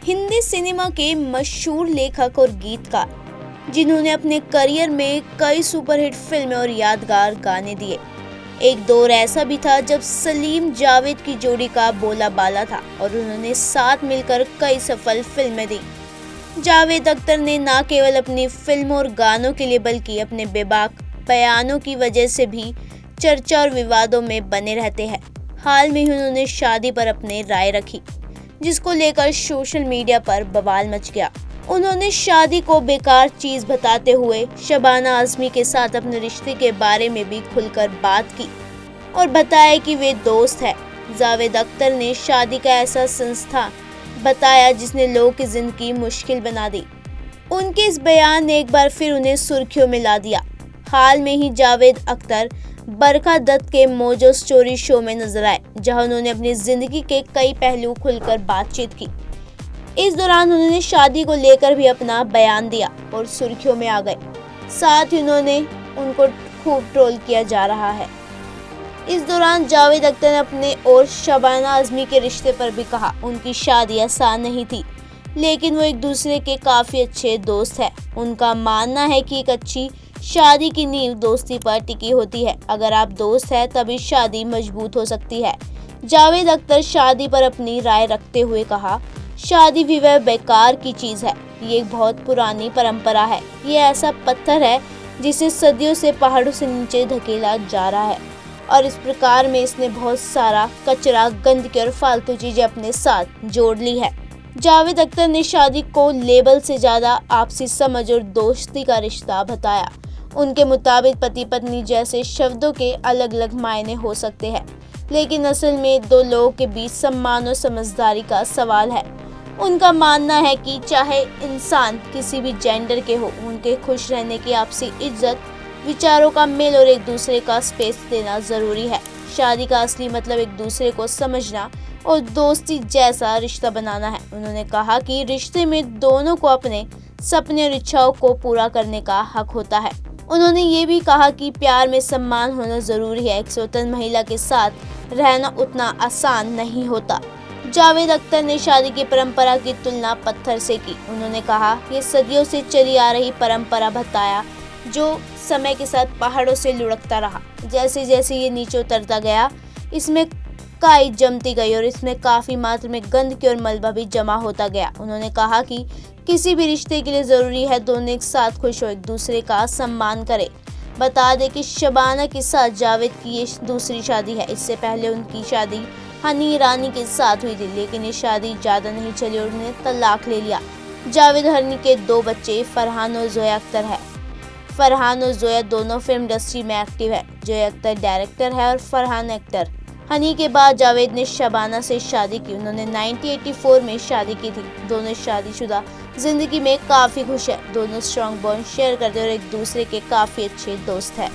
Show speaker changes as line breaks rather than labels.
Hindi cinema के मशहूर लेखक और गीतकार जिन्होंने अपने करियर में कई सुपरहिट फिल्में और यादगार गाने दिए। एक दौर ऐसा भी था जब सलीम जावेद की जोड़ी का बोला बाला था और उन्होंने साथ मिलकर कई सफल फिल्में दी। जावेद अख्तर ने न केवल अपनी फिल्मों और गानों के लिए बल्कि अपने बेबाक बयानों की वजह से भी चर्चा और विवादों में बने रहते हैं। हाल में ही उन्होंने शादी पर अपनी राय रखी, जिसको लेकर सोशल मीडिया पर बवाल मच गया। उन्होंने शादी को बेकार चीज बताते हुए शबाना आजमी के साथ अपने रिश्ते के बारे में भी खुलकर बात की और बताया कि वे दोस्त हैं। जावेद अख्तर ने शादी का ऐसा संस्था बताया जिसने लोगों की जिंदगी मुश्किल बना दी। उनके इस बयान ने एक बार फिर उन्हें सुर्खियों में ला दिया। हाल में ही जावेद अख्तर बरखा दत्त के मोजो स्टोरी शो में नजर आए, जहां उन्होंने अपनी जिंदगी के कई पहलू खुलकर बातचीत की। इस दौरान उन्होंने शादी को लेकर भी अपना बयान दिया और सुर्खियों में आ गए। साथ ही उनको खूब ट्रोल किया जा रहा है। इस दौरान जावेद अख्तर ने अपने और शबाना आजमी के रिश्ते पर भी कहा, उनकी शादी आसान नहीं थी, लेकिन वो एक दूसरे के काफी अच्छे दोस्त हैं। उनका मानना है कि एक अच्छी शादी की नींव दोस्ती पर टिकी होती है। अगर आप दोस्त हैं तभी शादी मजबूत हो सकती है। जावेद अख्तर शादी पर अपनी राय रखते हुए कहा, शादी विवाह बेकार की चीज है। ये एक बहुत पुरानी परंपरा है। ये ऐसा पत्थर है जिसे सदियों से पहाड़ों से नीचे धकेला जा रहा है और इस प्रकार में इसने बहुत सारा कचरा, गंदगी और फालतू चीजें अपने साथ जोड़ ली है। जावेद अख्तर ने शादी को लेबल से ज्यादा आपसी समझ और दोस्ती का रिश्ता बताया। उनके मुताबिक पति पत्नी जैसे शब्दों के अलग अलग मायने हो सकते हैं, लेकिन असल में दो लोगों के बीच सम्मान और समझदारी का सवाल है। उनका मानना है कि चाहे इंसान किसी भी जेंडर के हो, उनके खुश रहने की आपसी इज्जत, विचारों का मेल और एक दूसरे का स्पेस देना जरूरी है। शादी का असली मतलब एक दूसरे को समझना और दोस्ती जैसा रिश्ता बनाना है। उन्होंने कहा कि रिश्ते में दोनों को अपने सपने और इच्छाओं को पूरा करने का हक होता है। उन्होंने ये भी कहा कि प्यार में सम्मान होना जरूरी है। एक स्वतंत्र महिला के साथ रहना उतना आसान नहीं होता। जावेद अख्तर ने शादी की परंपरा की तुलना पत्थर से की। उन्होंने कहा, ये सदियों से चली आ रही परंपरा बताया, जो समय के साथ पहाड़ों से लुढ़कता रहा। जैसे जैसे ये नीचे उतरता गया, इसमें काई जमती गई और इसमें काफी मात्रा में गंदगी और मलबा भी जमा होता गया। उन्होंने कहा कि किसी भी रिश्ते के लिए जरूरी है दोनों एक साथ खुश हो, एक दूसरे का सम्मान करें। बता दें कि शबाना के साथ जावेद की ये दूसरी शादी है। इससे पहले उनकी शादी हनी ईरानी के साथ हुई थी, लेकिन ये शादी ज्यादा नहीं चली और उन्होंने तलाक ले लिया। जावेद हनी के 2 बच्चे फरहान और जोया अख्तर है। फरहान और जोया दोनों फिल्म इंडस्ट्री में एक्टिव है। जोया अख्तर डायरेक्टर है और फरहान एक्टर। हनी के बाद जावेद ने शबाना से शादी की। उन्होंने 1984 में शादी की थी। दोनों शादीशुदा जिंदगी में काफी खुश है। दोनों स्ट्रॉन्ग बॉन्ड शेयर करते और एक दूसरे के काफी अच्छे दोस्त हैं।